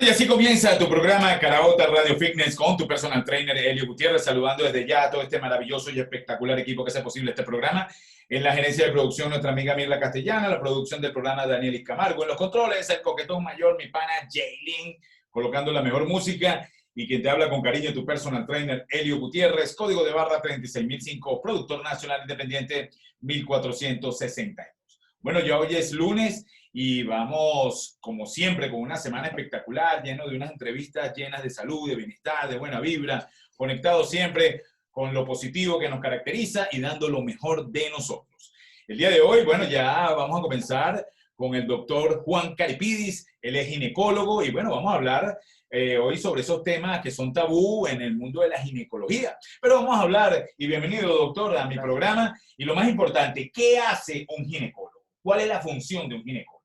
Y así comienza tu programa Caraota Radio Fitness con tu personal trainer Elio Gutiérrez, saludando desde ya a todo este maravilloso y espectacular equipo que hace posible este programa. En la gerencia de producción, nuestra amiga Mirla Castellana, la producción del programa Daniel Camargo. En los controles, el coquetón mayor, mi pana Jaylin, colocando la mejor música. Y quien te habla con cariño, tu personal trainer Elio Gutiérrez, código de barra 36005, productor nacional independiente 1462. Bueno, ya hoy es lunes. Y vamos, como siempre, con una semana espectacular, lleno de unas entrevistas llenas de salud, de bienestar, de buena vibra, conectados siempre con lo positivo que nos caracteriza y dando lo mejor de nosotros. El día de hoy, bueno, ya vamos a comenzar con el doctor Juan Caripidis. Él es ginecólogo y bueno, vamos a hablar hoy sobre esos temas que son tabú en el mundo de la ginecología. Pero vamos a hablar, y bienvenido doctor a mi programa, y lo más importante, ¿qué hace un ginecólogo? ¿Cuál es la función de un ginecólogo?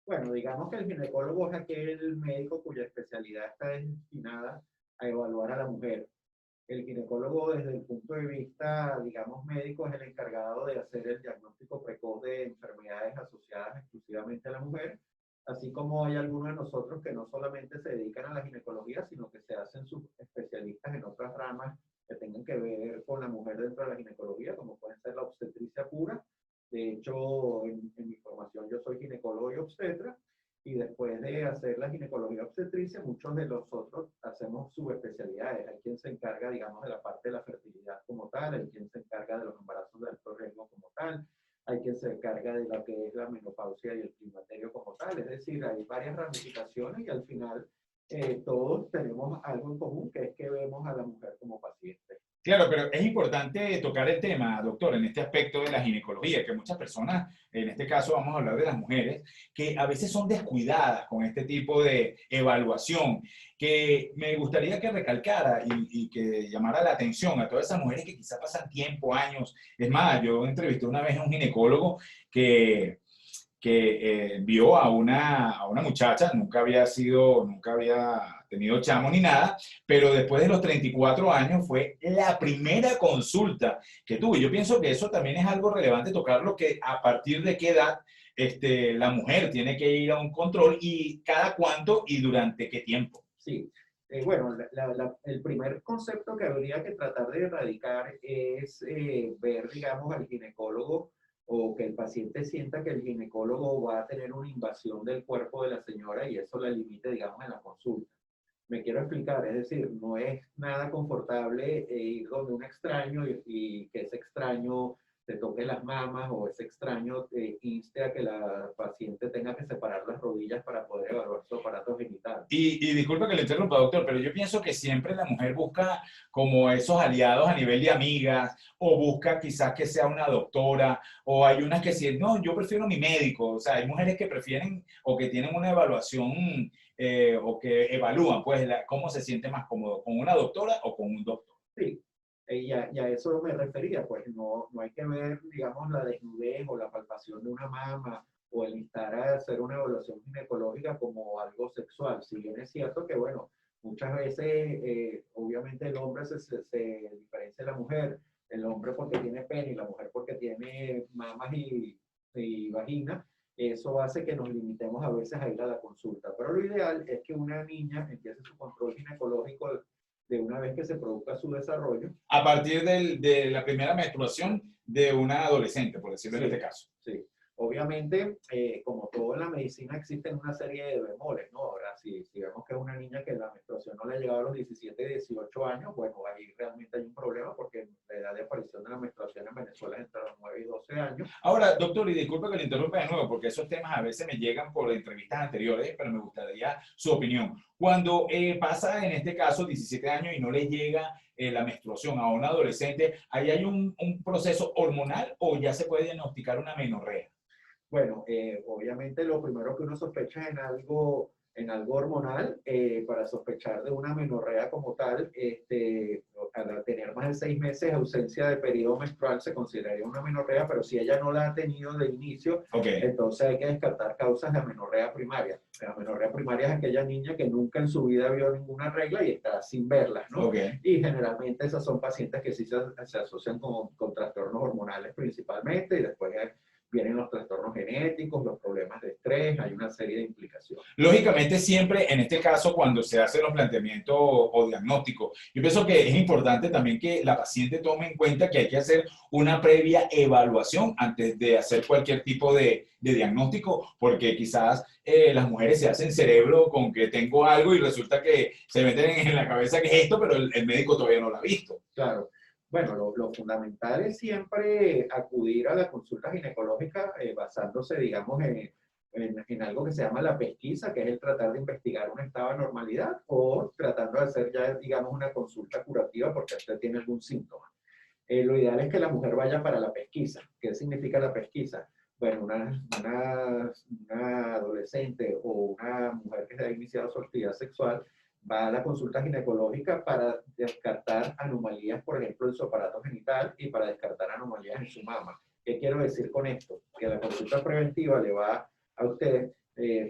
Bueno, digamos que el ginecólogo es aquel médico cuya especialidad está destinada a evaluar a la mujer. El ginecólogo, desde el punto de vista, digamos, médico, es el encargado de hacer el diagnóstico precoz de enfermedades asociadas exclusivamente a la mujer, así como hay algunos de nosotros que no solamente se dedican a la ginecología, sino que se hacen subespecialistas en otras ramas que tengan que ver con la mujer dentro de la ginecología, como pueden ser la obstetricia pura. De hecho, en mi formación yo soy ginecólogo y obstetra, y después de hacer la ginecología obstetricia, muchos de nosotros hacemos subespecialidades. Hay quien se encarga, digamos, de la parte de la fertilidad como tal, hay quien se encarga de los embarazos de alto riesgo como tal, hay quien se encarga de lo que es la menopausia y el climaterio como tal. Es decir, hay varias ramificaciones y al final todos tenemos algo en común, que es que vemos a la mujer como paciente. Claro, pero es importante tocar el tema, doctor, en este aspecto de la ginecología, que muchas personas, en este caso vamos a hablar de las mujeres, que a veces son descuidadas con este tipo de evaluación, que me gustaría que recalcara y que llamara la atención a todas esas mujeres que quizás pasan tiempo, años. Es más, yo entrevisté una vez a un ginecólogo que vio a una muchacha, nunca había tenido chamo ni nada, pero después de los 34 años fue la primera consulta que tuve. Yo pienso que eso también es algo relevante tocarlo, que a partir de qué edad la mujer tiene que ir a un control y cada cuánto y durante qué tiempo. Sí, bueno, el primer concepto que habría que tratar de erradicar es ver, digamos, al ginecólogo o que el paciente sienta que el ginecólogo va a tener una invasión del cuerpo de la señora y eso la limite, digamos, en la consulta. Me quiero explicar, es decir, no es nada confortable ir donde un extraño y que ese extraño te toque las mamas o ese extraño te inste a que la paciente tenga que separar las rodillas para poder evaluar su aparato genital. Y disculpe que le interrumpa, doctor, pero yo pienso que siempre la mujer busca como esos aliados a nivel de amigas, o busca quizás que sea una doctora, o hay unas que dicen, no, yo prefiero mi médico. O sea, hay mujeres que prefieren o que tienen una evaluación o que evalúan, pues, cómo se siente más cómodo, con una doctora o con un doctor. Sí, y a eso me refería, pues no hay que ver, digamos, la desnudez o la palpación de una mama o el instar a hacer una evaluación ginecológica como algo sexual. Si bien es cierto que, bueno, muchas veces, obviamente el hombre se diferencia de la mujer, el hombre porque tiene pene y la mujer porque tiene mamas y vagina, eso hace que nos limitemos a veces a ir a la consulta. Pero lo ideal es que una niña empiece su control ginecológico de una vez que se produzca su desarrollo. A partir de la primera menstruación de una adolescente, por decirlo Sí, en este caso. sí. Obviamente, como todo en la medicina, existen una serie de bemoles, ¿no? Ahora, si vemos que es una niña que la menstruación no le ha llegado a los 17, 18 años, bueno, ahí realmente hay un problema porque la edad de aparición de la menstruación en Venezuela es entre los 9 y 12 años. Ahora, doctor, y disculpe que le interrumpa de nuevo, porque esos temas a veces me llegan por entrevistas anteriores, pero me gustaría su opinión. Cuando pasa, en este caso, 17 años y no le llega la menstruación a un adolescente, ¿ahí hay un proceso hormonal o ya se puede diagnosticar una menorrea? Bueno, obviamente lo primero que uno sospecha es en algo hormonal. Para sospechar de una menorrea como tal, al tener más de 6 meses ausencia de periodo menstrual se consideraría una menorrea, pero si ella no la ha tenido de inicio, Okay. Entonces hay que descartar causas de amenorrea primaria. La menorrea primaria es aquella niña que nunca en su vida vio ninguna regla y está sin verlas, ¿no? Okay. Y generalmente esas son pacientes que sí se asocian con trastornos hormonales principalmente y después vienen los trastornos genéticos, los problemas de estrés, hay una serie de implicaciones. Lógicamente, siempre en este caso, cuando se hacen los planteamientos o diagnósticos, yo pienso que es importante también que la paciente tome en cuenta que hay que hacer una previa evaluación antes de hacer cualquier tipo de diagnóstico, porque quizás las mujeres se hacen cerebro con que tengo algo y resulta que se meten en la cabeza que es esto, pero el médico todavía no lo ha visto. Claro. Bueno, lo fundamental es siempre acudir a la consulta ginecológica basándose, digamos, en algo que se llama la pesquisa, que es el tratar de investigar un estado de normalidad, o tratando de hacer ya, digamos, una consulta curativa porque usted tiene algún síntoma. Lo ideal es que la mujer vaya para la pesquisa. ¿Qué significa la pesquisa? Bueno, una adolescente o una mujer que se ha iniciado su actividad sexual va a la consulta ginecológica para descartar anomalías, por ejemplo, en su aparato genital y para descartar anomalías en su mama. ¿Qué quiero decir con esto? Que la consulta preventiva le va a usted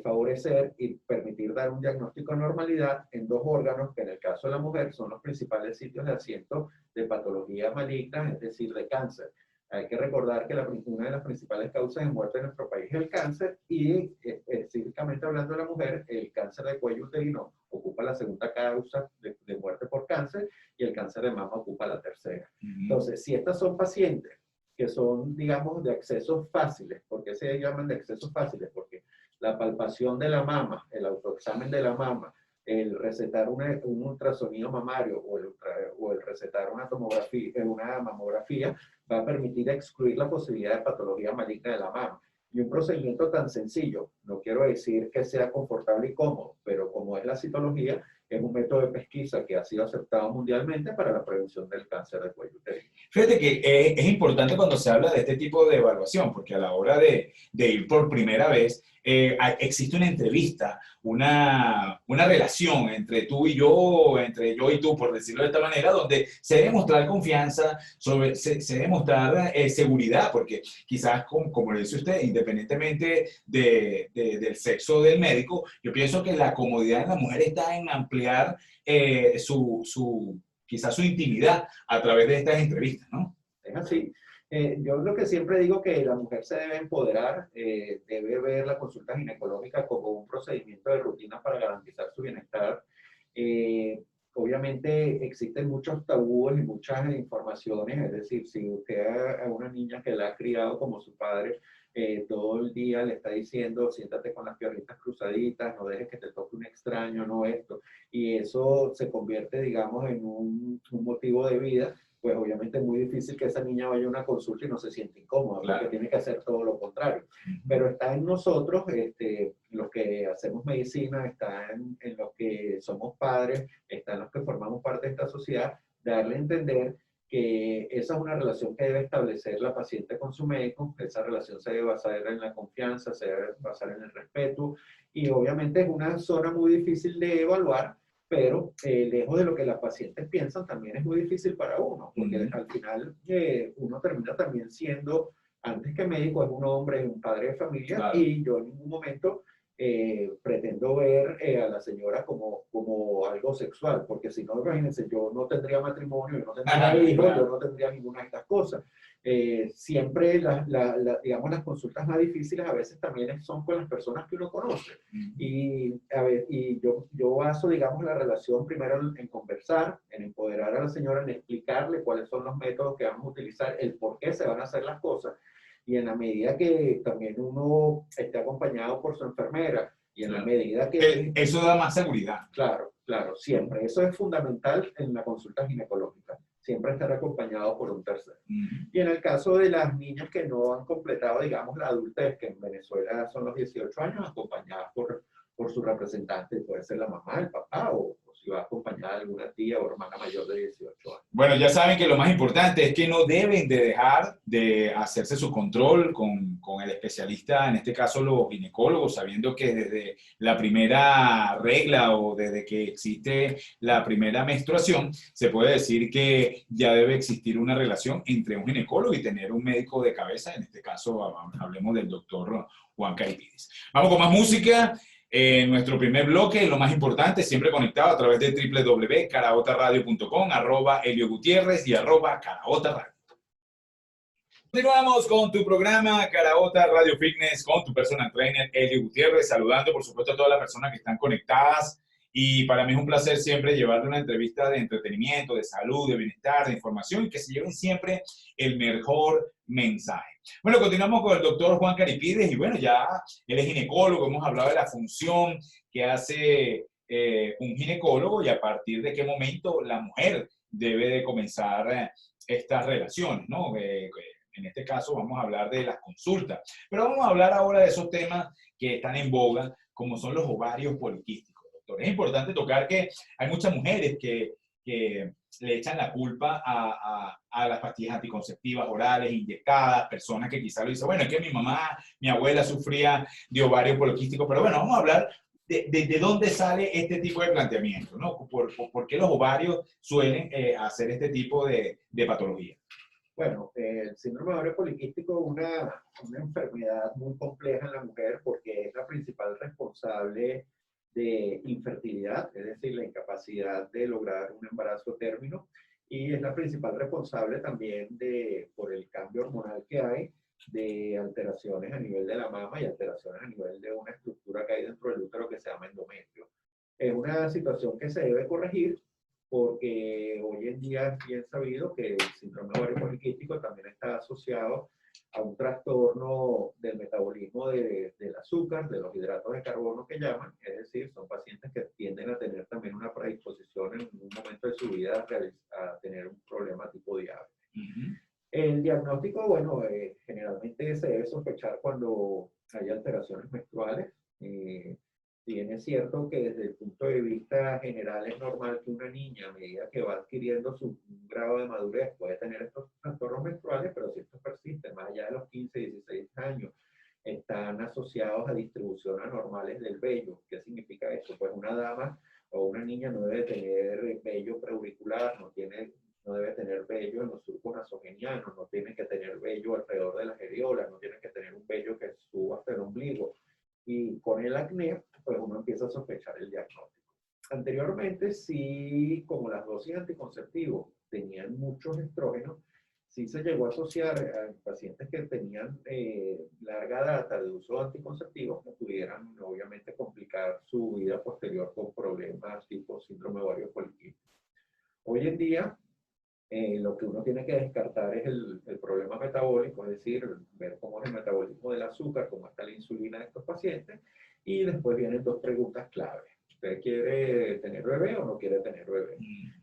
favorecer y permitir dar un diagnóstico de normalidad en dos órganos que en el caso de la mujer son los principales sitios de asiento de patología maligna, es decir, de cáncer. Hay que recordar que una de las principales causas de muerte en nuestro país es el cáncer y específicamente hablando de la mujer, el cáncer de cuello uterino ocupa la segunda causa de muerte por cáncer y el cáncer de mama ocupa la tercera. Entonces, si estas son pacientes que son, digamos, de accesos fáciles, ¿por qué se llaman de accesos fáciles? Porque la palpación de la mama, el autoexamen de la mama, el recetar un ultrasonido mamario o el recetar una tomografía, una mamografía, va a permitir excluir la posibilidad de patología maligna de la mama. Y un procedimiento tan sencillo, no quiero decir que sea confortable y cómodo, pero como es la citología, es un método de pesquisa que ha sido aceptado mundialmente para la prevención del cáncer de cuello uterino. Fíjate que es importante cuando se habla de este tipo de evaluación, porque a la hora de ir por primera vez, existe una entrevista, una relación entre tú y yo, entre yo y tú, por decirlo de esta manera, donde se debe mostrar confianza, se debe mostrar seguridad, porque quizás, como le dice usted, independientemente del sexo del médico, yo pienso que la comodidad de la mujer está en ampliar quizás su intimidad a través de estas entrevistas, ¿no? Es así. Yo lo que siempre digo que la mujer se debe empoderar, debe ver la consulta ginecológica como un procedimiento de rutina para garantizar su bienestar. Obviamente existen muchos tabúes y muchas informaciones, es decir, si usted a una niña que la ha criado como su padre, todo el día le está diciendo, siéntate con las piernitas cruzaditas, no dejes que te toque un extraño, no esto, y eso se convierte, digamos, en un motivo de vida, pues obviamente es muy difícil que esa niña vaya a una consulta y no se siente incómoda, claro, porque tiene que hacer todo lo contrario. Pero está en nosotros, los que hacemos medicina, está en los que somos padres, está en los que formamos parte de esta sociedad, darle a entender que esa es una relación que debe establecer la paciente con su médico, esa relación se debe basar en la confianza, se debe basar en el respeto, y obviamente es una zona muy difícil de evaluar, pero lejos de lo que las pacientes piensan, también es muy difícil para uno, porque al final uno termina también siendo, antes que médico, es un hombre, es un padre de familia, claro, y yo en ningún momento pretendo ver a la señora como algo sexual, porque si no, imagínense, yo no tendría matrimonio, yo no tendría hijos, claro, yo no tendría ninguna de estas cosas. Siempre, digamos, las consultas más difíciles a veces también son con las personas que uno conoce. Y yo baso, digamos, la relación primero en conversar, en empoderar a la señora, en explicarle cuáles son los métodos que vamos a utilizar, el por qué se van a hacer las cosas. Y en la medida que también uno esté acompañado por su enfermera, y en la medida que... Eso da más seguridad. Claro, claro, siempre. Eso es fundamental en la consulta ginecológica. Siempre estar acompañado por un tercero. Y en el caso de las niñas que no han completado, digamos, la adultez, que en Venezuela son los 18 años, acompañadas por su representante, puede ser la mamá, el papá, o si va acompañada de alguna tía o hermana mayor de 18 años. Bueno, ya saben que lo más importante es que no deben de dejar de hacerse su control con el especialista, en este caso los ginecólogos, sabiendo que desde la primera regla o desde que existe la primera menstruación, se puede decir que ya debe existir una relación entre un ginecólogo y tener un médico de cabeza, en este caso hablemos del doctor Juan Caripides. Vamos con más música. En nuestro primer bloque, lo más importante, siempre conectado a través de www.caraotaradio.com, @Elio Gutiérrez y @Caraota Radio. Continuamos con tu programa Caraota Radio Fitness con tu personal trainer Elio Gutiérrez, saludando por supuesto a todas las personas que están conectadas y para mí es un placer siempre llevarle una entrevista de entretenimiento, de salud, de bienestar, de información y que se lleven siempre el mejor mensaje. Bueno, continuamos con el doctor Juan Caripides y bueno, ya él es ginecólogo, hemos hablado de la función que hace un ginecólogo y a partir de qué momento la mujer debe de comenzar estas relaciones, ¿no? En este caso vamos a hablar de las consultas, pero vamos a hablar ahora de esos temas que están en boga, como son los ovarios poliquísticos, doctor. Es importante tocar que hay muchas mujeres que le echan la culpa a las pastillas anticonceptivas orales, inyectadas, personas que quizás lo dicen, bueno, es que mi mamá, mi abuela sufría de ovario poliquístico, pero bueno, vamos a hablar de dónde sale este tipo de planteamiento, ¿no? ¿Por qué los ovarios suelen hacer este tipo de patología? Bueno, el síndrome de ovario poliquístico es una enfermedad muy compleja en la mujer porque es la principal responsable de infertilidad, es decir, la incapacidad de lograr un embarazo término, y es la principal responsable también por el cambio hormonal que hay, de alteraciones a nivel de la mama y alteraciones a nivel de una estructura que hay dentro del útero que se llama endometrio. Es una situación que se debe corregir porque hoy en día es bien sabido que el síndrome ovario poliquístico también está asociado a un trastorno del metabolismo del azúcar, de los hidratos de carbono que llaman, es decir, son pacientes que tienden a tener también una predisposición en un momento de su vida a tener un problema tipo diabetes. El diagnóstico, bueno, generalmente se debe sospechar cuando hay alteraciones menstruales. Si bien es cierto que desde el punto de vista general es normal que una niña, a medida que va adquiriendo su grado de madurez, puede tener estos trastornos menstruales, pero si estos persisten más allá de los 15, 16 años, están asociados a distribución anormales del vello. ¿Qué significa esto? Pues una dama o una niña no debe tener vello preauricular, no debe tener vello en los surcos nasogenianos, no tiene que tener vello alrededor de las areolas, no tiene que tener un vello que suba hasta el ombligo. Y con el acné, pues uno empieza a sospechar el diagnóstico. Anteriormente, sí, como las dosis anticonceptivos tenían muchos estrógenos, sí se llegó a asociar a pacientes que tenían larga data de uso de anticonceptivos que pudieran, obviamente, complicar su vida posterior con problemas tipo síndrome ovario poliquístico. Hoy en día, lo que uno tiene que descartar es el problema metabólico, es decir, ver cómo es el metabolismo del azúcar, cómo está la insulina de estos pacientes, y después vienen dos preguntas claves. ¿Usted quiere tener bebé o no quiere tener bebé?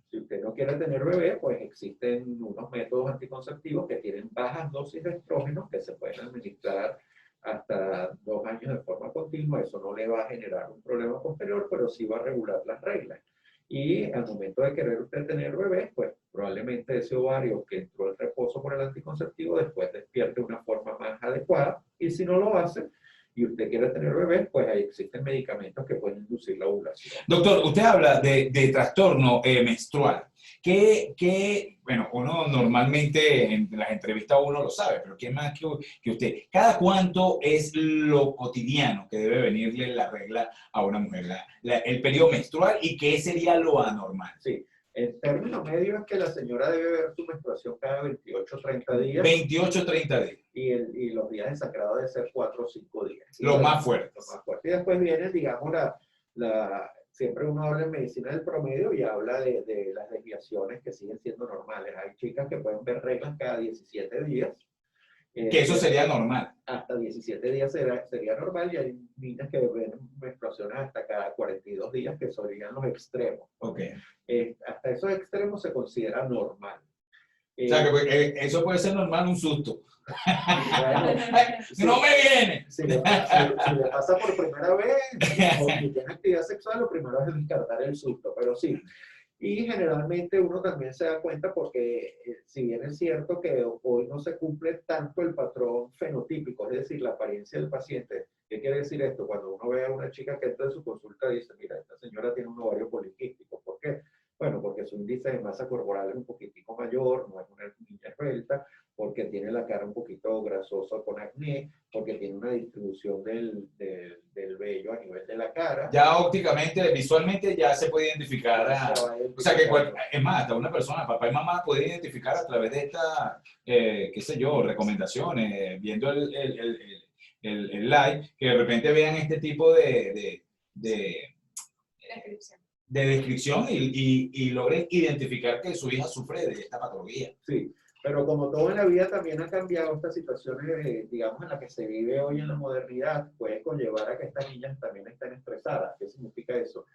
Si usted no quiere tener bebé, pues existen unos métodos anticonceptivos que tienen bajas dosis de estrógenos que se pueden administrar hasta 2 años de forma continua. Eso no le va a generar un problema posterior, pero sí va a regular las reglas. Y al momento de querer usted tener bebé, pues probablemente ese ovario que entró en reposo por el anticonceptivo después despierte de una forma más adecuada. Y si no lo hace y usted quiere tener bebé, pues ahí existen medicamentos que pueden inducir la ovulación. Doctor, usted habla de trastorno menstrual. Bueno, uno normalmente en las entrevistas uno lo sabe, pero ¿qué más que usted? ¿Cada cuánto es lo cotidiano que debe venirle la regla a una mujer? El periodo menstrual y qué sería lo anormal. Sí, el término medio es que la señora debe ver su menstruación cada 28 o 30 días. 28 o 30 días. Y los días de sangrado deben ser 4 o 5 días. Lo más fuerte. Y después viene, digamos, siempre uno habla en medicina del promedio y habla de las desviaciones que siguen siendo normales. Hay chicas que pueden ver reglas cada 17 días. Que eso sería normal. Hasta 17 días sería normal, y hay niñas que ven menstruaciones hasta cada 42 días, que serían los extremos. Okay. Hasta esos extremos se considera normal. O sea, que eso puede ser normal, un susto. Bueno, no me viene. Si le pasa por primera vez o si tiene actividad sexual, lo primero es descartar el susto, pero sí. Y generalmente uno también se da cuenta porque, si bien es cierto que hoy no se cumple tanto el patrón fenotípico, es decir, la apariencia del paciente. ¿Qué quiere decir esto? Cuando uno ve a una chica que entra en su consulta y dice, mira, esta señora tiene un ovario poliquístico. ¿Por qué? Bueno, porque su índice de masa corporal es un poquitico mayor, no es una niña esbelta, porque tiene la cara un poquito grasosa con acné, porque tiene una distribución del vello a nivel de la cara. Ya ópticamente, visualmente, ya se puede identificar. O sea, que es más, hasta una persona, papá y mamá, puede identificar a través de esta, qué sé yo, recomendaciones, viendo el live, que de repente vean este tipo de descripción y logren identificar que su hija sufre de esta patología. Sí, pero como todo en la vida también ha cambiado, estas situaciones, digamos, en las que se vive hoy en la modernidad, puede conllevar a que estas niñas también estén estresadas. ¿Qué significa eso?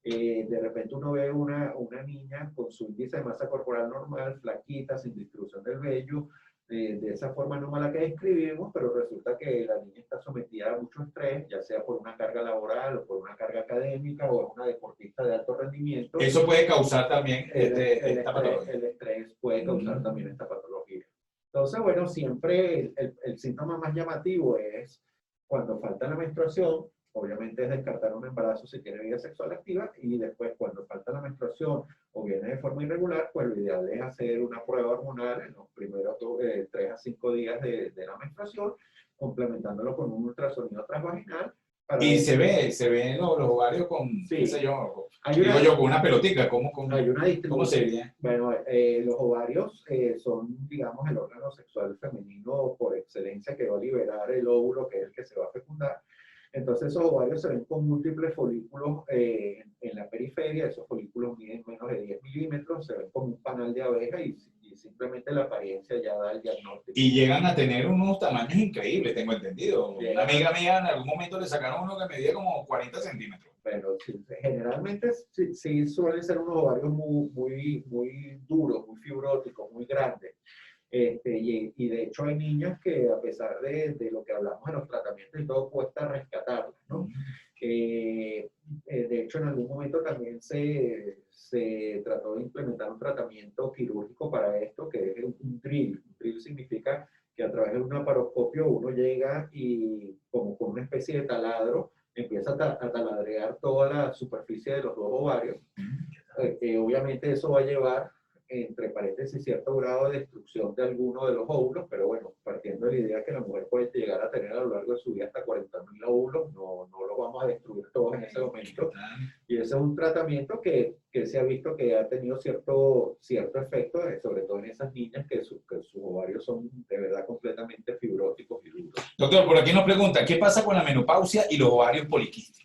De repente uno ve una niña con su índice de masa corporal normal, flaquita, sin distribución del vello, de esa forma anómala que describimos, pero resulta que la niña está sometida a mucho estrés, ya sea por una carga laboral o por una carga académica o es una deportista de alto rendimiento. Eso puede causar también esta patología. El estrés puede causar también esta patología. Entonces, bueno, siempre el síntoma más llamativo es cuando falta la menstruación. Obviamente es descartar un embarazo si tiene vida sexual activa, y después cuando falta la menstruación o viene de forma irregular, pues lo ideal es hacer una prueba hormonal en los primeros 3 a 5 días de la menstruación, complementándolo con un ultrasonido transvaginal. Y se ven los ovarios con, sí, qué sé yo, digo yo, con una pelotica. ¿Cómo se ve? Bueno, los ovarios son, digamos, el órgano sexual femenino por excelencia que va a liberar el óvulo, que es el que se va a fecundar. Entonces esos ovarios se ven con múltiples folículos en la periferia. Esos folículos miden menos de 10 milímetros, se ven como un panal de abeja y simplemente la apariencia ya da el diagnóstico. Y llegan a tener unos tamaños increíbles, tengo entendido. Una amiga mía en algún momento le sacaron uno que medía como 40 centímetros. Bueno, sí, generalmente sí suelen ser unos ovarios muy duros, muy fibróticos, muy grandes. Y de hecho hay niñas que a pesar de lo que hablamos de los tratamientos y todo, cuesta rescatarlas, ¿no? De hecho, en algún momento también se trató de implementar un tratamiento quirúrgico para esto, que es un drill. Un drill significa que a través de un laparoscopio uno llega y como con una especie de taladro empieza a taladrear toda la superficie de los dos ovarios. Obviamente eso va a llevar, entre paréntesis, cierto grado de destrucción de alguno de los óvulos, pero bueno, partiendo de la idea que la mujer puede llegar a tener a lo largo de su vida hasta 40.000 óvulos, no los vamos a destruir todos en ese momento. Y ese es un tratamiento que se ha visto que ha tenido cierto efecto, sobre todo en esas niñas que sus ovarios son de verdad completamente fibróticos y duros. Doctor, por aquí nos pregunta, ¿qué pasa con la menopausia y los ovarios poliquísticos?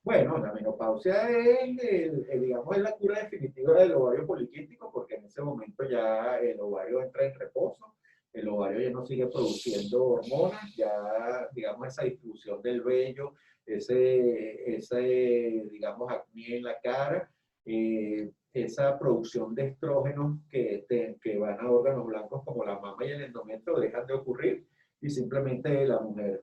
Bueno, la menopausia es, digamos, es la cura definitiva del ovario poliquístico, porque en ese momento ya el ovario entra en reposo, el ovario ya no sigue produciendo hormonas, ya, digamos, esa distribución del vello, digamos, acné en la cara, esa producción de estrógenos que van a órganos blancos como la mama y el endometrio dejan de ocurrir, y simplemente la mujer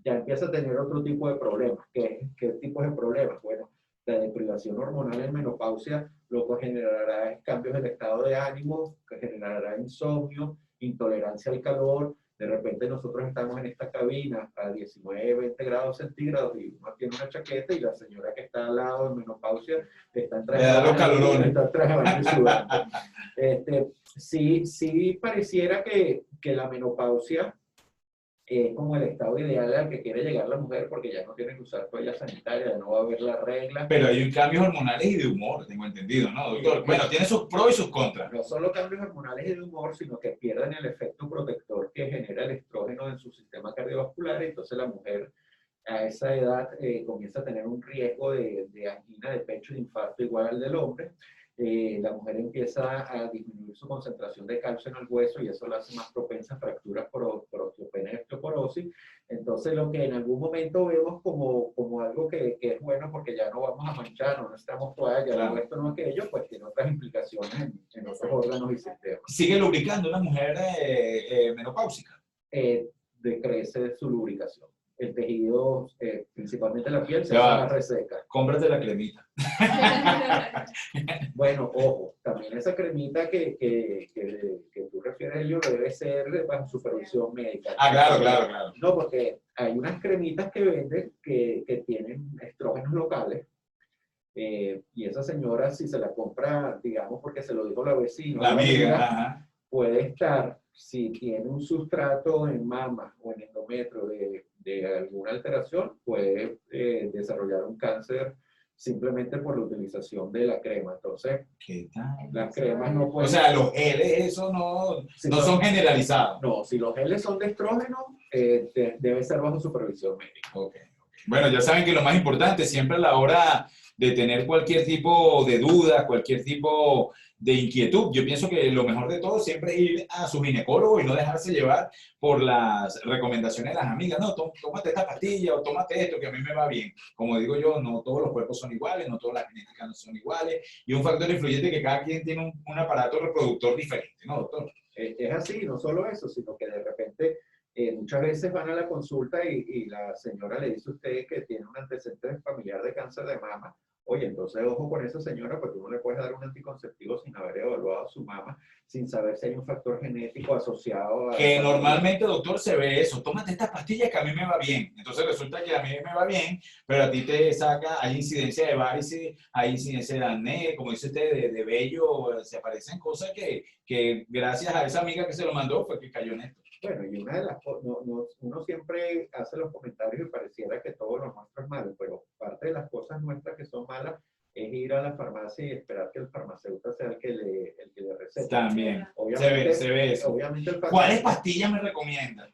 ya empieza a tener otro tipo de problemas. ¿Qué tipos de problemas? Bueno, la deprivación hormonal en menopausia lo que generará es cambios en el estado de ánimo, que generará insomnio, intolerancia al calor. De repente nosotros estamos en esta cabina a 19, 20 grados centígrados y uno tiene una chaqueta y la señora que está al lado en menopausia está en traje de baño y sudando. Sí pareciera que la menopausia es como el estado ideal al que quiere llegar la mujer, porque ya no tiene que usar toalla sanitaria, ya no va a haber la regla. Pero hay cambios hormonales y de humor, tengo entendido, ¿no, doctor? Bueno, tiene sus pros y sus contras. No solo cambios hormonales y de humor, sino que pierden el efecto protector que genera el estrógeno en su sistema cardiovascular, y entonces la mujer a esa edad comienza a tener un riesgo de angina de pecho, de infarto igual al del hombre. La mujer empieza a disminuir su concentración de calcio en el hueso y eso la hace más propensa a fracturas por osteopenia y osteoporosis. Entonces, lo que en algún momento vemos como algo que es bueno porque ya no vamos a manchar, no necesitamos toalla, claro, no esto, no aquello, pues tiene otras implicaciones en otros órganos y sistemas. ¿Sigue lubricando una mujer menopáusica? Decrece su lubricación. El tejido, principalmente la piel, se hace más reseca. Cómprate la cremita. Bueno, ojo, también esa cremita que tú refieres, Elio, debe ser bajo supervisión médica. Claro. No, porque hay unas cremitas que venden que tienen estrógenos locales. Y esa señora, si se la compra, digamos, porque se lo dijo la vecina, la amiga, puede estar si tiene un sustrato en mama o en endometrio de alguna alteración, puede desarrollar un cáncer simplemente por la utilización de la crema. Entonces, ¿Qué tal? las cremas no O pueden... sea, los geles, eso no, Si no son generalizados. No, si los geles son de estrógeno, debe ser bajo supervisión médica. Ok. Bueno, ya saben que lo más importante siempre a la hora de tener cualquier tipo de duda, cualquier tipo de inquietud, yo pienso que lo mejor de todo siempre es ir a su ginecólogo y no dejarse llevar por las recomendaciones de las amigas. No, tómate esta pastilla o tómate esto que a mí me va bien. Como digo yo, no todos los cuerpos son iguales, no todas las genéticas no son iguales y un factor influyente que cada quien tiene un aparato reproductor diferente, ¿no, doctor? Es así, no solo eso, sino que de repente muchas veces van a la consulta y la señora le dice a usted que tiene un antecedente familiar de cáncer de mama. Oye, entonces ojo con esa señora, porque uno le puede dar un anticonceptivo sin haber evaluado a su mama, sin saber si hay un factor genético asociado a... Que normalmente, doctor, se ve eso. Tómate estas pastillas que a mí me va bien. Entonces resulta que a mí me va bien, pero a ti te saca, hay incidencia de varices, hay incidencia de acné, como dice usted, de vello, se aparecen cosas que gracias a esa amiga que se lo mandó fue que cayó en esto. Bueno, y una de las cosas, uno siempre hace los comentarios y pareciera que todo lo nuestro es malo, pero parte de las cosas nuestras que son malas es ir a la farmacia y esperar que el farmacéutico sea el que le recete. También, Obviamente, se ve eso. Obviamente ¿Cuáles pastillas me recomiendan?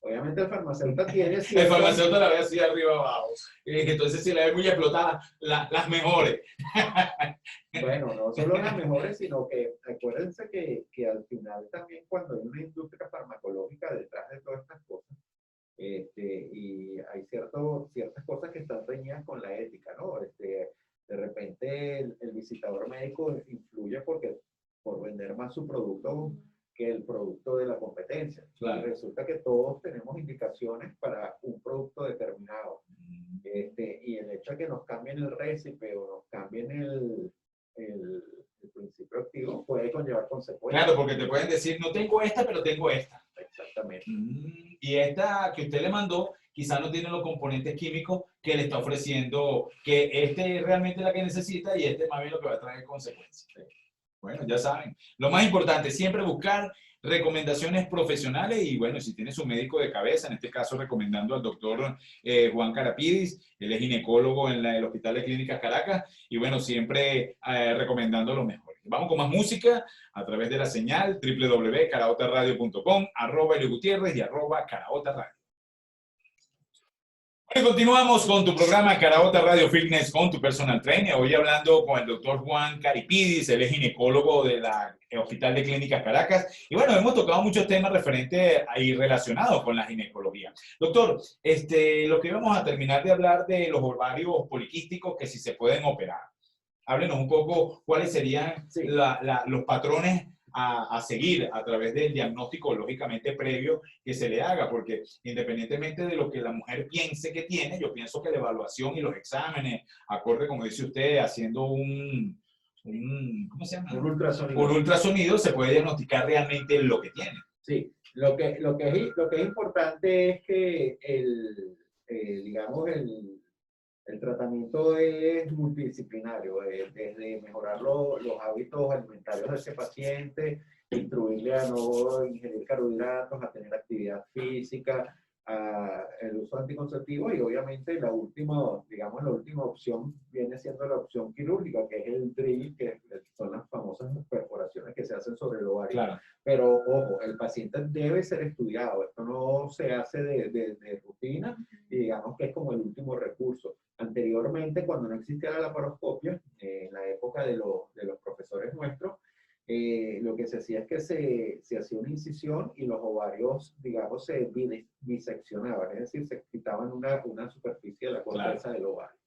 Obviamente el farmacéutico tiene El cierto... farmacéutico la ve así arriba abajo. Entonces, si la ve muy explotada, las mejores. Bueno, no solo las mejores, sino que acuérdense que al final también cuando hay una industria farmacológica detrás de todas estas cosas, y hay ciertas cosas que están reñidas con la ética, ¿no? De repente el visitador médico influye por vender más su producto que el producto de la competencia. Claro. Y resulta que todos tenemos indicaciones para un producto determinado. Y el hecho de que nos cambien el récipe o nos cambien el principio activo puede conllevar consecuencias. Claro, porque te pueden decir, no tengo esta, pero tengo esta. Exactamente. Y esta que usted le mandó, quizás no tiene los componentes químicos que le está ofreciendo, que este es realmente la que necesita y este más bien lo que va a traer consecuencias. Bueno, ya saben. Lo más importante, siempre buscar recomendaciones profesionales y bueno, si tiene su médico de cabeza, en este caso recomendando al doctor Juan Carapidis, él es ginecólogo en el Hospital de Clínicas Caracas y bueno, siempre recomendando lo mejor. Vamos con más música a través de la señal www.caraotaradio.com, @Elio Gutiérrez y @Caraota Radio. Y continuamos con tu programa Caraota Radio Fitness con tu personal trainer. Hoy hablando con el doctor Juan Carapidis, él es ginecólogo del Hospital de Clínicas Caracas. Y bueno, hemos tocado muchos temas referentes y relacionados con la ginecología. Doctor, lo que vamos a terminar de hablar de los ovarios poliquísticos que si se pueden operar. Háblenos un poco cuáles serían los patrones a seguir a través del diagnóstico lógicamente previo que se le haga, porque independientemente de lo que la mujer piense que tiene, yo pienso que la evaluación y los exámenes, acorde como dice usted, haciendo ¿cómo se llama? Un ultrasonido se puede diagnosticar realmente lo que tiene. Sí, lo que es importante es que digamos, el tratamiento es multidisciplinario, desde mejorar los hábitos alimentarios de ese paciente, instruirle a no ingerir carbohidratos, a tener actividad física, el uso de anticonceptivos y obviamente la última opción viene siendo la opción quirúrgica, que es el drill, que son las famosas perforaciones que se hacen sobre el ovario. Claro. Pero ojo, el paciente debe ser estudiado, esto no se hace de rutina y digamos que es como el último recurso. Anteriormente, cuando no existía la laparoscopia, en la época de los profesores nuestros, lo que se hacía es que se hacía una incisión y los ovarios, digamos, se biseccionaban, es decir, se quitaban una superficie de la corteza del ovario.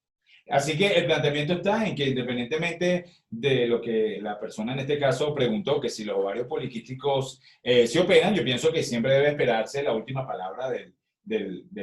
Así que el planteamiento está en que independientemente de lo que la persona en este caso preguntó, que si los ovarios poliquísticos se operan, yo pienso que siempre debe esperarse la última palabra del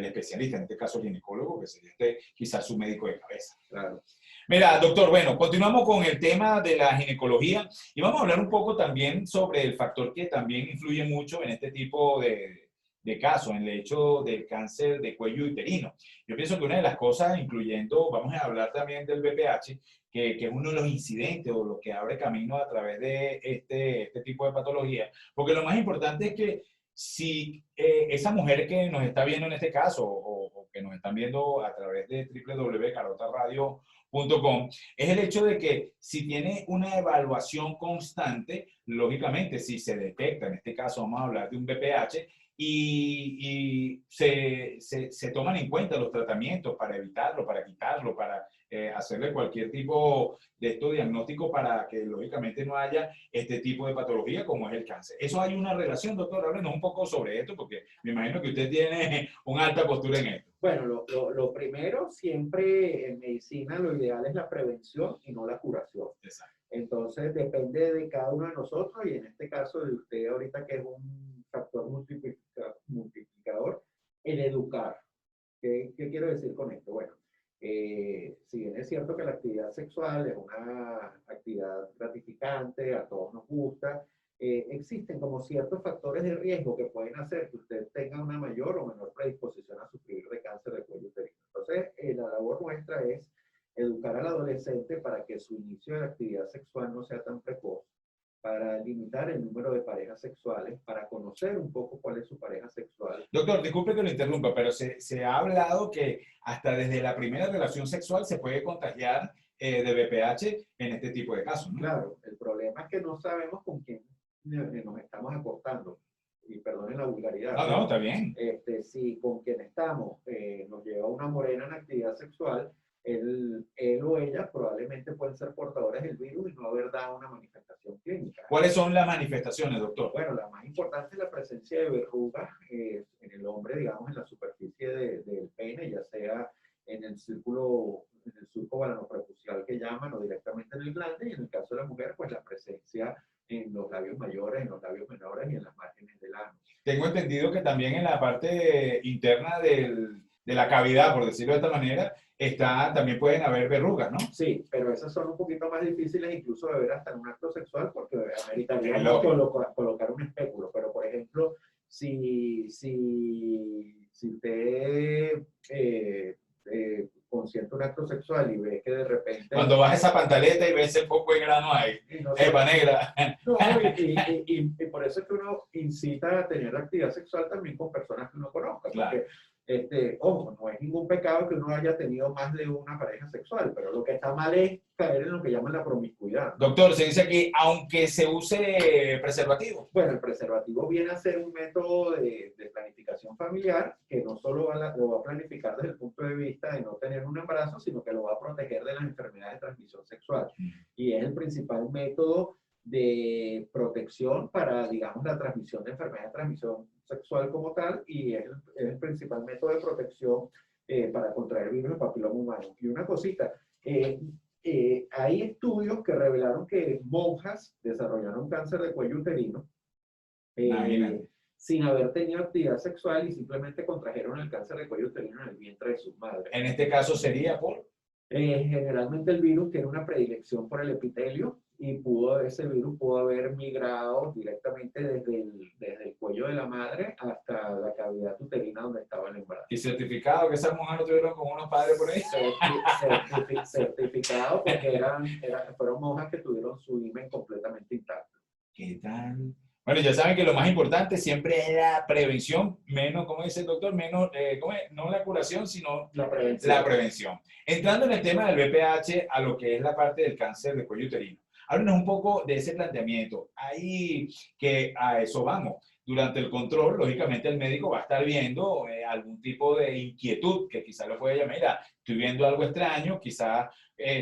especialista, en este caso el ginecólogo, que sería quizás su médico de cabeza. Claro. Mira, doctor, bueno, continuamos con el tema de la ginecología y vamos a hablar un poco también sobre el factor que también influye mucho en este tipo de de casos en el hecho del cáncer de cuello uterino. Yo pienso que una de las cosas, incluyendo, vamos a hablar también del BPH, que es uno de los incidentes o lo que abre camino a través de este tipo de patología, porque lo más importante es que si esa mujer que nos está viendo en este caso o que nos están viendo a través de www.carotaradio.com, es el hecho de que si tiene una evaluación constante, lógicamente si se detecta, en este caso vamos a hablar de un BPH, y se toman en cuenta los tratamientos para evitarlo, para quitarlo, para hacerle cualquier tipo de estos diagnósticos para que lógicamente no haya este tipo de patología como es el cáncer. ¿Eso hay una relación, doctor? Háblenos un poco sobre esto, porque me imagino que usted tiene una alta postura en esto. Bueno, lo primero, siempre en medicina lo ideal es la prevención y no la curación. Exacto. Entonces, depende de cada uno de nosotros y en este caso de usted ahorita que es un factor multiplicador, el educar. ¿Qué quiero decir con esto? Bueno, si bien es cierto que la actividad sexual es una actividad gratificante, a todos nos gusta, existen como ciertos factores de riesgo que pueden hacer que usted tenga una mayor o menor predisposición a sufrir de cáncer de cuello uterino. Entonces, la labor nuestra es educar al adolescente para que su inicio de la actividad sexual no sea tan precoz, para limitar el número de parejas sexuales, para conocer un poco cuál es su pareja sexual. Doctor, disculpe que lo interrumpa, pero se ha hablado que hasta desde la primera relación sexual se puede contagiar de BPH en este tipo de casos, ¿no? Claro, el problema es que no sabemos con quién nos estamos acostando. Y perdonen la vulgaridad. No, no, está bien. Si con quien estamos nos lleva una morena en actividad sexual, él o ella probablemente pueden ser portadores del virus y no haber dado una manifestación clínica. ¿Cuáles son las manifestaciones, doctor? Bueno, la más importante es la presencia de verrugas en el hombre, digamos, en la superficie del pene, ya sea en el surco balanoprepucial que llaman o directamente en el glande, y en el caso de la mujer, pues la presencia en los labios mayores, en los labios menores y en las márgenes del ano. Tengo entendido que también en la parte interna de la cavidad, por decirlo de esta manera, también pueden haber verrugas, ¿no? Sí, pero esas son un poquito más difíciles incluso de ver hasta en un acto sexual porque ameritaría colocar un espéculo. Pero, por ejemplo, si usted consiente un acto sexual y ve que de repente... Cuando baja esa pantaleta y ve ese poco de grano ahí, epa negra. No, y por eso es que uno incita a tener actividad sexual también con personas que uno conozca. Claro. Porque, ojo, no es ningún pecado que uno haya tenido más de una pareja sexual, pero lo que está mal es caer en lo que llaman la promiscuidad, ¿no? Doctor, se dice aquí, aunque se use preservativo. Bueno, el preservativo viene a ser un método de planificación familiar que no solo lo va a planificar desde el punto de vista de no tener un embarazo, sino que lo va a proteger de las enfermedades de transmisión sexual. Y es el principal método de protección para, digamos, la transmisión de enfermedades de transmisión sexual como tal, y es el principal método de protección para contraer virus del papiloma humano. Y una cosita, hay estudios que revelaron que monjas desarrollaron cáncer de cuello uterino sin haber tenido actividad sexual y simplemente contrajeron el cáncer de cuello uterino en el vientre de sus madres. En este caso sería por... Generalmente el virus tiene una predilección por el epitelio y ese virus pudo haber migrado directamente desde el cuello de la madre hasta la cavidad uterina donde estaba el embarazo. ¿Y certificado que esas mujeres tuvieron con unos padres por ahí? Certificado porque fueron monjas que tuvieron su himen completamente intacto. ¿Qué tal? Bueno, ya saben que lo más importante siempre es la prevención, menos, como dice el doctor, menos, no la curación, sino la prevención. La prevención. Entrando en el tema del BPH, a lo que es la parte del cáncer de cuello uterino. Háblenos un poco de ese planteamiento. Ahí que a eso vamos. Durante el control, lógicamente el médico va a estar viendo algún tipo de inquietud que quizás lo puede llamar, mira, estoy viendo algo extraño, quizás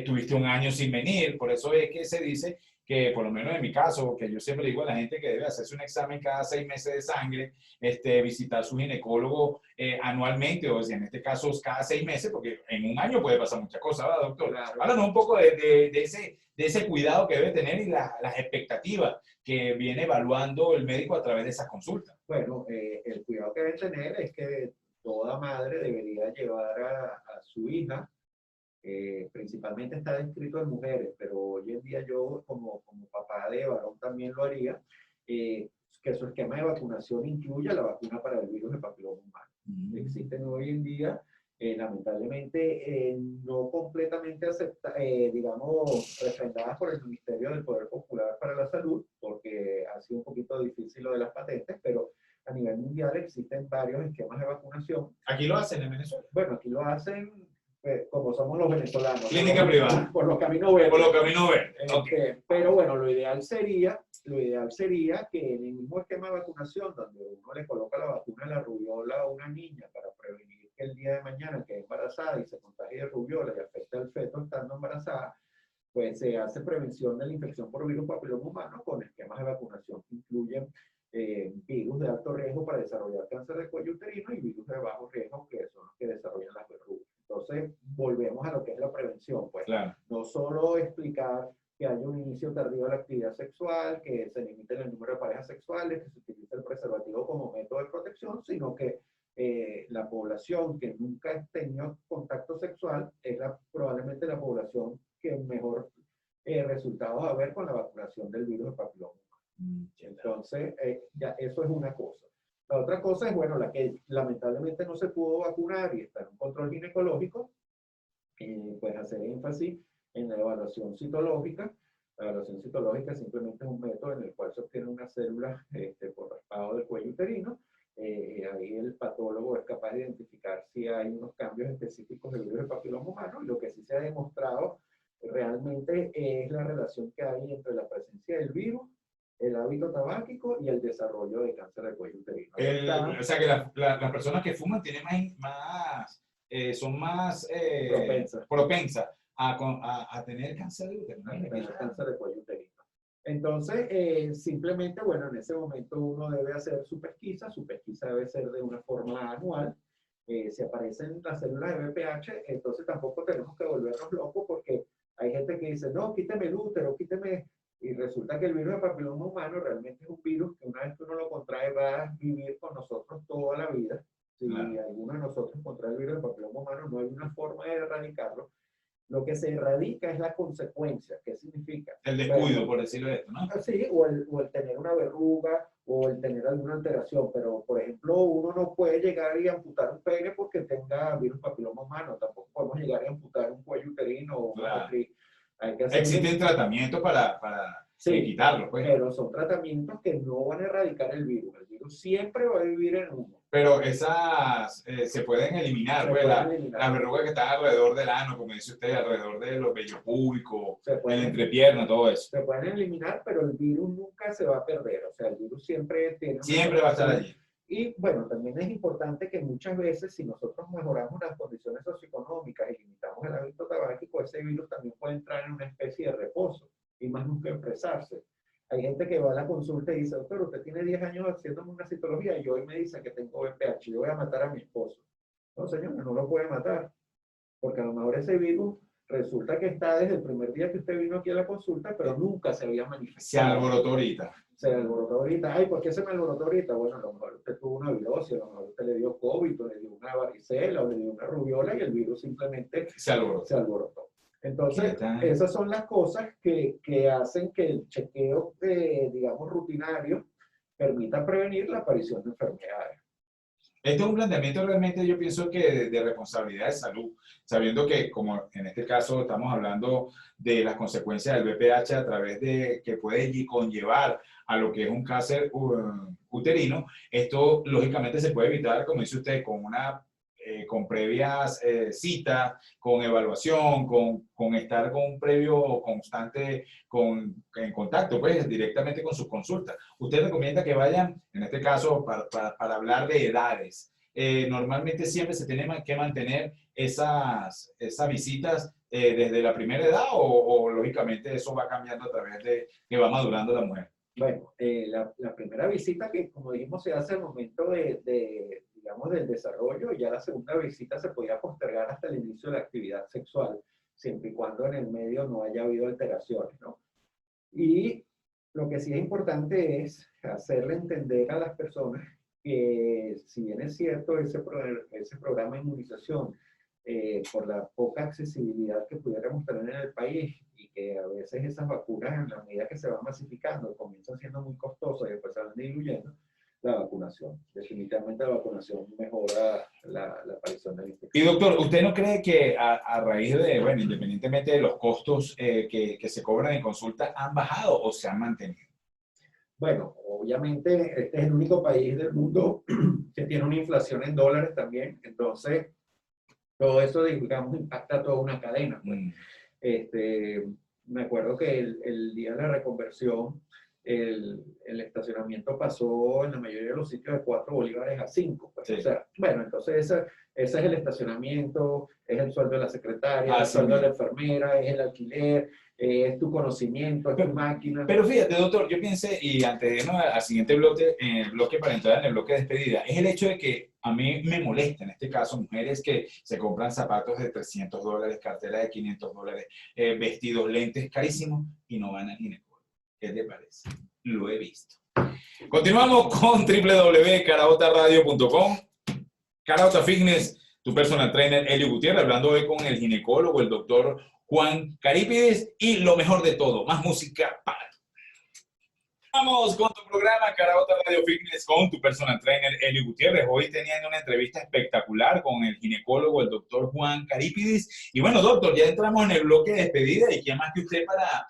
tuviste un año sin venir, por eso es que se dice que por lo menos en mi caso, que yo siempre digo a la gente que debe hacerse un examen cada 6 meses de sangre, visitar su ginecólogo anualmente, o sea, en este caso cada 6 meses, porque en un año puede pasar muchas cosas, ¿verdad, doctor? Claro. Háblanos un poco de ese cuidado que debe tener y las expectativas que viene evaluando el médico a través de esas consultas. Bueno, el cuidado que debe tener es que toda madre debería llevar a su hija. Principalmente está descrito en mujeres, pero hoy en día yo como papá de varón también lo haría, que su esquema de vacunación incluya la vacuna para el virus de papiloma humano. Existen hoy en día, lamentablemente, no completamente digamos, refrendadas por el Ministerio del Poder Popular para la Salud, porque ha sido un poquito difícil lo de las patentes, pero a nivel mundial existen varios esquemas de vacunación. ¿Aquí lo hacen en Venezuela? Bueno, aquí lo hacen como somos los venezolanos. Clínica privada. Por los caminos verdes. Por los caminos verdes. Okay. Pero bueno, lo ideal sería que en el mismo esquema de vacunación, donde uno le coloca la vacuna de la rubiola a una niña para prevenir que el día de mañana quede embarazada y se contagie de rubiola y afecte al feto estando embarazada, pues se hace prevención de la infección por virus papiloma humano con esquemas de vacunación que incluyen virus de alto riesgo para desarrollar cáncer de cuello uterino y virus de bajo riesgo, que son los que desarrollan las verrugas. Entonces, volvemos a lo que es la prevención, pues. Claro. No solo explicar que haya un inicio tardío de la actividad sexual, que se limite el número de parejas sexuales, que se utilice el preservativo como método de protección, sino que la población que nunca ha tenido contacto sexual es probablemente la población que mejor resultados va a ver con la vacunación del virus de papiloma. Entonces, ya eso es una cosa. La otra cosa es, bueno, la que lamentablemente no se pudo vacunar y está en un control ginecológico, pues hacer énfasis en la evaluación citológica. La evaluación citológica simplemente es un método en el cual se obtiene una célula por raspado del cuello uterino. Ahí el patólogo es capaz de identificar si hay unos cambios específicos del virus del papiloma humano, y lo que sí se ha demostrado realmente es la relación que hay entre la presencia del virus, el hábito tabáquico y el desarrollo de cáncer de cuello uterino. O sea que las personas que fuman tienen son más propensas a tener cáncer de uterino. Cáncer de cuello uterino. Entonces, simplemente, bueno, en ese momento uno debe hacer su pesquisa debe ser de una forma anual. Si aparecen las células de VPH, entonces tampoco tenemos que volvernos locos, porque hay gente que dice, no, quíteme el útero, quíteme. Y resulta que el virus de papiloma humano realmente es un virus que una vez que uno lo contrae va a vivir con nosotros toda la vida. Si alguno de nosotros contrae el virus de papiloma humano, no hay una forma de erradicarlo. Lo que se erradica es la consecuencia. ¿Qué significa? El descuido, por decirlo de esto, ¿no? Sí, o el tener una verruga, o el tener alguna alteración. Pero, por ejemplo, uno no puede llegar y amputar un pene porque tenga virus papiloma humano. Tampoco podemos llegar y amputar un cuello uterino o una matriz. Existen tratamientos para quitarlo, pues. Pero son tratamientos que no van a erradicar el virus. El virus siempre va a vivir en uno. Pero esas se pueden eliminar, pues, las verrugas que están alrededor del ano, como dice usted, alrededor de los vellos púbicos, el entrepierna, todo eso. Se pueden eliminar, pero el virus nunca se va a perder. O sea, el virus siempre va a estar allí. Y bueno, también es importante que muchas veces, si nosotros mejoramos las condiciones socioeconómicas y limitamos el hábito tabáquico, ese virus también puede entrar en una especie de reposo y más nunca expresarse. Hay gente que va a la consulta y dice, doctor, usted tiene 10 años haciéndome una citología y hoy me dice que tengo VPH, yo voy a matar a mi esposo. No, señor, no lo puede matar, porque a lo mejor ese virus resulta que está desde el primer día que usted vino aquí a la consulta, pero nunca se había manifestado. Se alborotó ahorita. Se alborotó ahorita. Ay, ¿por qué se me alborotó ahorita? Bueno, a lo mejor usted tuvo una virosis, a lo mejor usted le dio COVID, o le dio una varicela, o le dio una rubiola, y el virus simplemente se alborotó. Entonces, esas son las cosas que hacen que el chequeo, digamos, rutinario permita prevenir la aparición de enfermedades. Este es un planteamiento realmente, yo pienso que de responsabilidad de salud, sabiendo que, como en este caso estamos hablando de las consecuencias del VPH a través de que puede conllevar a lo que es un cáncer uterino, esto lógicamente se puede evitar, como dice usted, con previas citas, con evaluación, con estar con un previo constante en contacto, pues directamente con sus consultas. Usted recomienda que vayan, en este caso, para hablar de edades. Normalmente siempre se tiene que mantener esas visitas desde la primera edad o lógicamente eso va cambiando a través de que va madurando la mujer. Bueno, la primera visita que, como dijimos, se hace al momento digamos, del desarrollo, y ya la segunda visita se podía postergar hasta el inicio de la actividad sexual, siempre y cuando en el medio no haya habido alteraciones, ¿no? Y lo que sí es importante es hacerle entender a las personas que, si bien es cierto, ese programa de inmunización, por la poca accesibilidad que pudiéramos tener en el país, y que a veces esas vacunas, en la medida que se van masificando, comienzan siendo muy costosas y después se van diluyendo, la vacunación. Definitivamente la vacunación mejora la aparición de la Y infección. doctor, ¿usted no cree que a raíz de, bueno, independientemente de los costos que se cobran en consulta, han bajado o se han mantenido? Bueno, obviamente este es el único país del mundo que tiene una inflación en dólares también, entonces todo eso, digamos, impacta toda una cadena, pues. Mm. Me acuerdo que el día de la reconversión, el estacionamiento pasó en la mayoría de los sitios de 4 bolívares a 5. Pues. Sí. O sea, bueno, entonces ese es el estacionamiento, es el sueldo de la secretaria, es el Así sueldo de la mismo. enfermera, es el alquiler, es tu conocimiento, es tu máquina. Pero fíjate, doctor, yo pensé, y antes de irnos al siguiente bloque para entrar en el bloque de despedida, es el hecho de que a mí me molesta, en este caso, mujeres que se compran zapatos de $300, cartera de $500, vestidos, lentes carísimos y no van al ginecólogo. ¿Qué te parece? Lo he visto. Continuamos con www.caraotaradio.com. Caraota Fitness, tu personal trainer Elio Gutiérrez, hablando hoy con el ginecólogo, el doctor Juan Carípides, y lo mejor de todo, más música para ti. Vamos con tu programa Caraota Radio Fitness con tu personal trainer Elio Gutiérrez. Hoy teniendo una entrevista espectacular con el ginecólogo, el doctor Juan Carípides. Y bueno, doctor, ya entramos en el bloque de despedida y quién más que usted para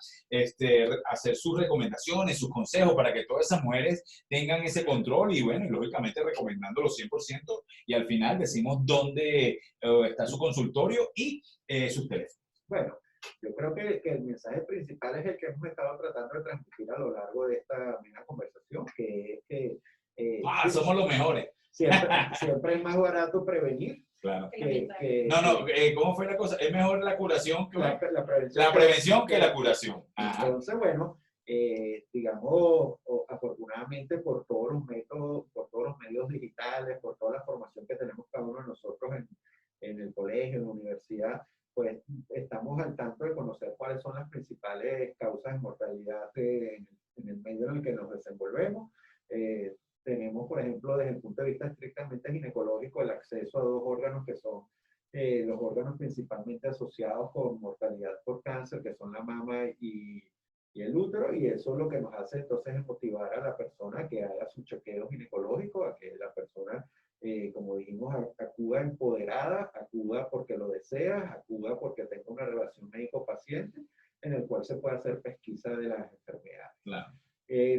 hacer sus recomendaciones, sus consejos para que todas esas mujeres tengan ese control y bueno, y lógicamente recomendándolo 100% y al final decimos dónde está su consultorio y sus teléfonos. Bueno, yo creo que el mensaje principal es el que hemos estado tratando de transmitir a lo largo de esta misma conversación, que es que Somos los mejores. siempre es más barato prevenir. Claro. No, ¿Cómo fue la cosa? Es mejor la curación que la prevención que la curación. Ajá. Entonces, bueno, digamos, afortunadamente por todos los métodos, por todos los medios digitales, por toda la formación que tenemos cada uno de nosotros en el colegio, en la universidad, pues estamos al tanto de conocer cuáles son las principales causas de mortalidad en el medio en el que nos desenvolvemos. Tenemos, por ejemplo, desde el punto de vista estrictamente ginecológico, el acceso a 2 órganos que son los órganos principalmente asociados con mortalidad por cáncer, que son la mama y el útero, y eso lo que nos hace entonces es motivar a la persona que haga su chequeo ginecológico, a que la persona, como dijimos, acuda empoderada, acuda porque lo desea, acuda porque tenga una relación médico-paciente en el cual se puede hacer pesquisa de las enfermedades. Claro.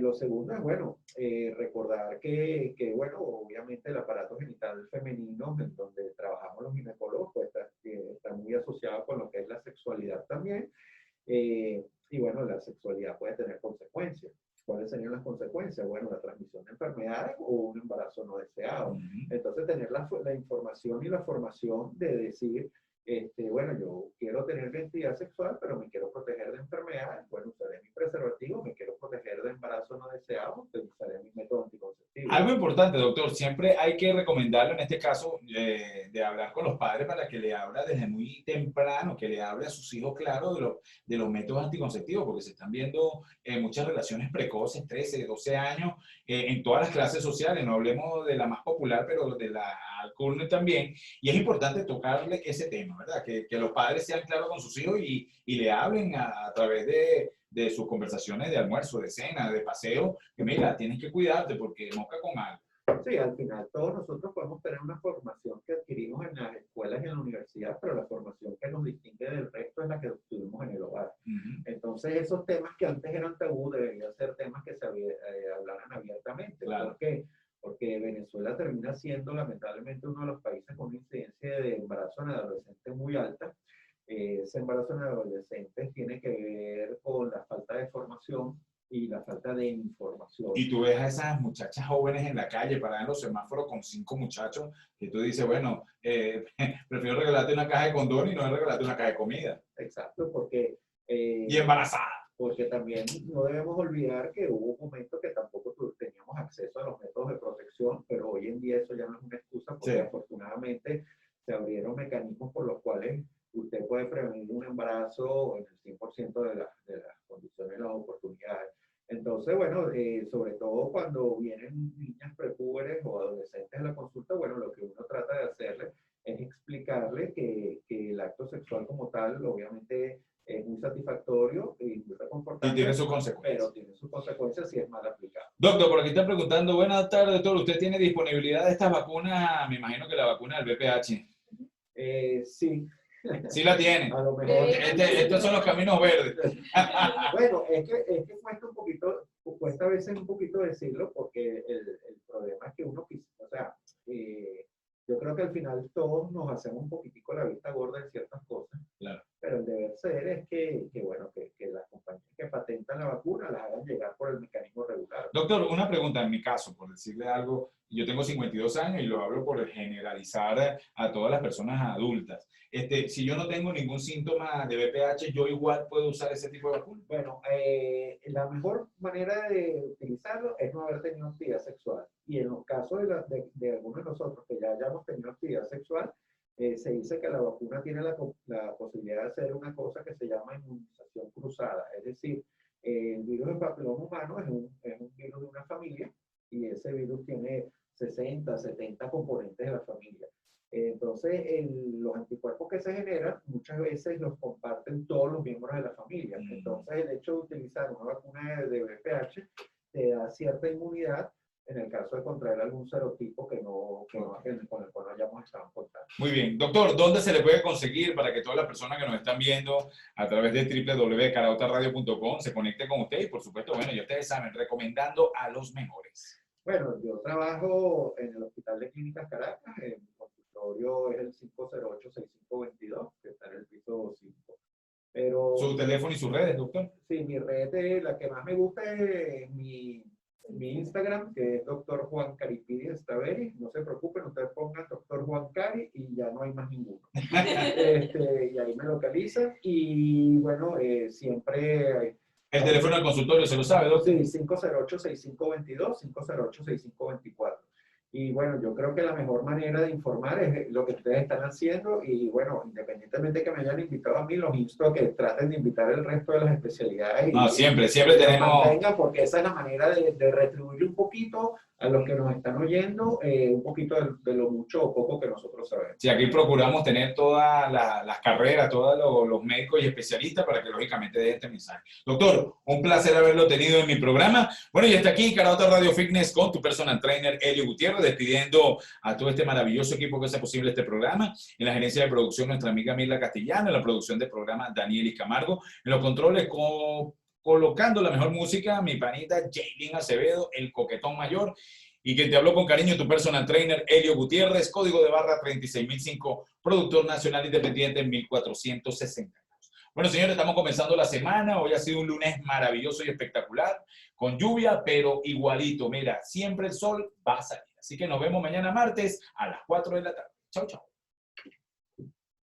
Lo segundo es, bueno, recordar que, bueno, obviamente el aparato genital femenino, en donde trabajamos los ginecólogos, pues está muy asociado con lo que es la sexualidad también. Y bueno, la sexualidad puede tener consecuencias. ¿Cuáles serían las consecuencias? Bueno, la transmisión de enfermedades o un embarazo no deseado. Entonces, tener la información y la formación de decir, bueno, yo quiero tener identidad sexual, pero me quiero proteger de enfermedades. Bueno, usaré mi preservativo, me quiero proteger de embarazo no deseado, usaré mi método anticonceptivo. Algo importante, doctor, siempre hay que recomendarlo en este caso de hablar con los padres para que le hable desde muy temprano, que le hable a sus hijos, claro, de los métodos anticonceptivos, porque se están viendo muchas relaciones precoces, 13, 12 años, en todas las clases sociales, no hablemos de la más popular, pero de la alcurnia también, y es importante tocarle ese tema, ¿verdad? Que los padres sean claros con sus hijos y le hablen a través de sus conversaciones de almuerzo, de cena, de paseo, que mira, tienes que cuidarte porque mosca con algo. Sí, al final todos nosotros podemos tener una formación que adquirimos en las escuelas y en la universidad, pero la formación que nos distingue del resto es la que obtuvimos en el hogar. Entonces esos temas que antes eran tabú deberían ser temas que se hablaran abiertamente. Claro. Porque Venezuela termina siendo lamentablemente uno de los países con una incidencia de embarazo en adolescentes muy alta. Ese embarazo en adolescentes tiene que ver con la falta de formación y la falta de información. Y tú ves a esas muchachas jóvenes en la calle paradas en los semáforos con 5 muchachos que tú dices, bueno, prefiero regalarte una caja de condón y no regalarte una caja de comida. Exacto, porque... y embarazada. Porque también no debemos olvidar que hubo un momento que tampoco teníamos acceso a los métodos de protección, pero hoy en día eso ya no es una excusa porque sí, afortunadamente se abrieron mecanismos por los cuales usted puede prevenir un embarazo en el 100% de las condiciones y las oportunidades. Entonces, bueno, sobre todo cuando vienen niñas prepúberes o adolescentes a la consulta, bueno, lo que uno trata de hacerle es explicarle que el acto sexual como tal, obviamente, es muy satisfactorio y muy reconfortante. Y tiene sus consecuencias. Pero tiene sus consecuencias si es mal aplicado. Doctor, por aquí están preguntando, buenas tardes, doctor, ¿usted tiene disponibilidad de estas vacunas? Me imagino que la vacuna del VPH. Sí. Sí la tiene. A lo mejor. Estos son los caminos verdes. Bueno, es que cuesta un poquito, cuesta a veces un poquito decirlo, porque el problema es que uno, o sea, yo creo que al final todos nos hacemos un poquitico la vista gorda en ciertas cosas. Claro. Pero el deber ser es que las compañías que patentan la vacuna las hagan llegar por el mecanismo regular. Doctor, una pregunta en mi caso, por decirle algo, yo tengo 52 años y lo hablo por generalizar a todas las personas adultas. Si yo no tengo ningún síntoma de VPH, ¿yo igual puedo usar ese tipo de vacuna? Bueno, la mejor manera de utilizarlo es no haber tenido actividad sexual. Y en los casos de algunos de nosotros que ya hayamos tenido actividad sexual, se dice que la vacuna tiene la posibilidad de hacer una cosa que se llama inmunización cruzada. Es decir, el virus del papiloma humano es un virus de una familia y ese virus tiene 60, 70 componentes de la familia. Entonces, los anticuerpos que se generan muchas veces los comparten todos los miembros de la familia. Entonces, el hecho de utilizar una vacuna de VPH te da cierta inmunidad en el caso de contraer algún serotipo con el cual no hayamos estado en contacto. Muy bien. Doctor, ¿dónde se le puede conseguir para que todas las personas que nos están viendo a través de www.caraotaradio.com se conecten con usted? Y por supuesto, bueno, ya ustedes saben, recomendando a los mejores. Bueno, yo trabajo en el Hospital de Clínicas Caracas. Mi consultorio es el 508-6522, que está en el piso 5. Pero, ¿Su teléfono y sus redes, doctor? Sí, mi red, la que más me gusta es mi Instagram, que es Dr. Juan Caripides Taveri. No se preocupen, ustedes pongan Dr. Juan Cari y ya no hay más ninguno. Y ahí me localizan. Y bueno, siempre... El teléfono del consultorio, ¿se lo sabe, doctor? Sí, 508-6522, 508-6524. Y bueno, yo creo que la mejor manera de informar es lo que ustedes están haciendo. Y bueno, independientemente de que me hayan invitado a mí, los insto a que traten de invitar el resto de las especialidades. No, siempre tenemos... Porque esa es la manera de retribuir un poquito a los que nos están oyendo, un poquito de lo mucho o poco que nosotros sabemos. Sí, aquí procuramos tener todas las carreras, todos los médicos y especialistas para que lógicamente den este mensaje. Doctor, un placer haberlo tenido en mi programa. Bueno, y hasta aquí Caraota Radio Fitness con tu personal trainer Elio Gutiérrez, despidiendo a todo este maravilloso equipo que hace posible este programa. En la gerencia de producción, nuestra amiga Mirla Castellano, en la producción del programa Danielis Camargo, en los controles colocando la mejor música, mi panita Jaylin Acevedo, el coquetón mayor, y quien te habló con cariño, tu personal trainer Elio Gutiérrez, código de barra 36005, productor nacional independiente en 1460. Bueno, señores, estamos comenzando la semana. Hoy ha sido un lunes maravilloso y espectacular, con lluvia, pero igualito. Mira, siempre el sol va a salir. Así que nos vemos mañana martes a las 4 de la tarde. Chau, chau.